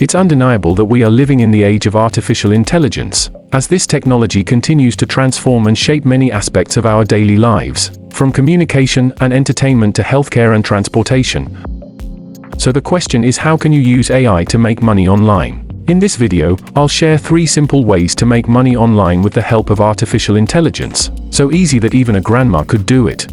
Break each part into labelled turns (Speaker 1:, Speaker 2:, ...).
Speaker 1: It's undeniable that we are living in the age of artificial intelligence, as this technology continues to transform and shape many aspects of our daily lives, from communication and entertainment to healthcare and transportation. So the question is, how can you use AI to make money online? In this video, I'll share 3 simple ways to make money online with the help of artificial intelligence, so easy that even a grandma could do it.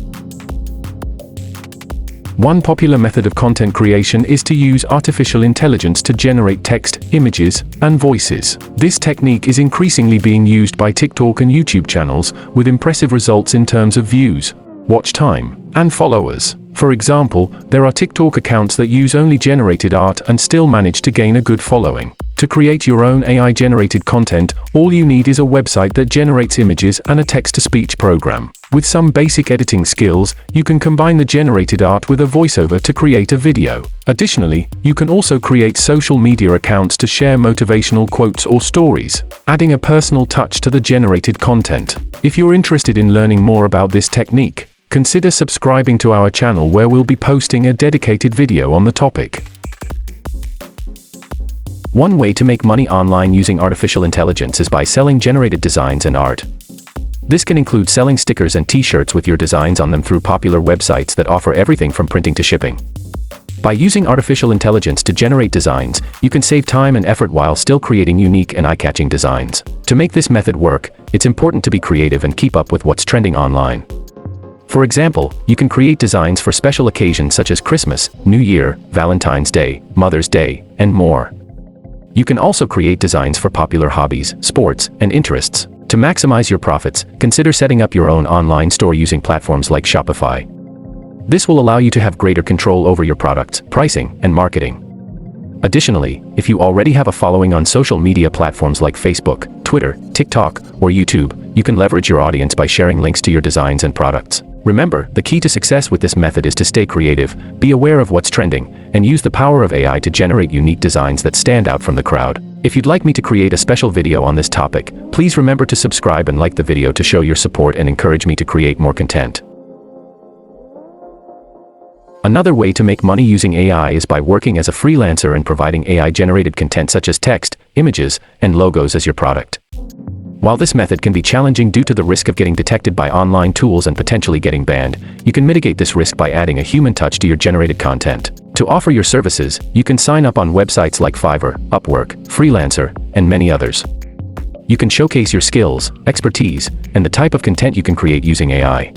Speaker 1: One popular method of content creation is to use artificial intelligence to generate text, images, and voices. This technique is increasingly being used by TikTok and YouTube channels, with impressive results in terms of views, watch time, and followers. For example, there are TikTok accounts that use only generated art and still manage to gain a good following. To create your own AI-generated content, all you need is a website that generates images and a text-to-speech program. With some basic editing skills, you can combine the generated art with a voiceover to create a video. Additionally, you can also create social media accounts to share motivational quotes or stories, adding a personal touch to the generated content. If you're interested in learning more about this technique, consider subscribing to our channel, where we'll be posting a dedicated video on the topic. One way to make money online using artificial intelligence is by selling generated designs and art. This can include selling stickers and t-shirts with your designs on them through popular websites that offer everything from printing to shipping. By using artificial intelligence to generate designs, you can save time and effort while still creating unique and eye-catching designs. To make this method work, it's important to be creative and keep up with what's trending online. For example, you can create designs for special occasions such as Christmas, New Year, Valentine's Day, Mother's Day, and more. You can also create designs for popular hobbies, sports, and interests. To maximize your profits, consider setting up your own online store using platforms like Shopify. This will allow you to have greater control over your products, pricing, and marketing. Additionally, if you already have a following on social media platforms like Facebook, Twitter, TikTok, or YouTube, you can leverage your audience by sharing links to your designs and products. Remember, the key to success with this method is to stay creative, be aware of what's trending, and use the power of AI to generate unique designs that stand out from the crowd. If you'd like me to create a special video on this topic, please remember to subscribe and like the video to show your support and encourage me to create more content. Another way to make money using AI is by working as a freelancer and providing AI-generated content such as text, images, and logos as your product. While this method can be challenging due to the risk of getting detected by online tools and potentially getting banned, you can mitigate this risk by adding a human touch to your generated content. To offer your services, you can sign up on websites like Fiverr, Upwork, Freelancer, and many others. You can showcase your skills, expertise, and the type of content you can create using AI.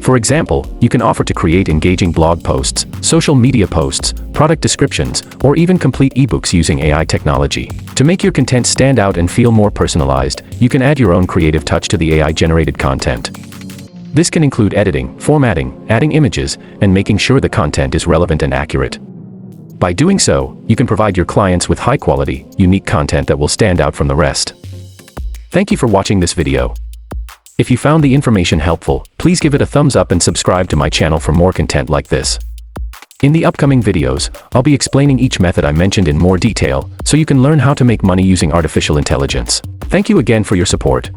Speaker 1: For example, you can offer to create engaging blog posts, social media posts, product descriptions, or even complete ebooks using AI technology. To make your content stand out and feel more personalized, you can add your own creative touch to the AI-generated content. This can include editing, formatting, adding images, and making sure the content is relevant and accurate. By doing so, you can provide your clients with high-quality, unique content that will stand out from the rest. Thank you for watching this video. If you found the information helpful, please give it a thumbs up and subscribe to my channel for more content like this. In the upcoming videos, I'll be explaining each method I mentioned in more detail, so you can learn how to make money using artificial intelligence. Thank you again for your support.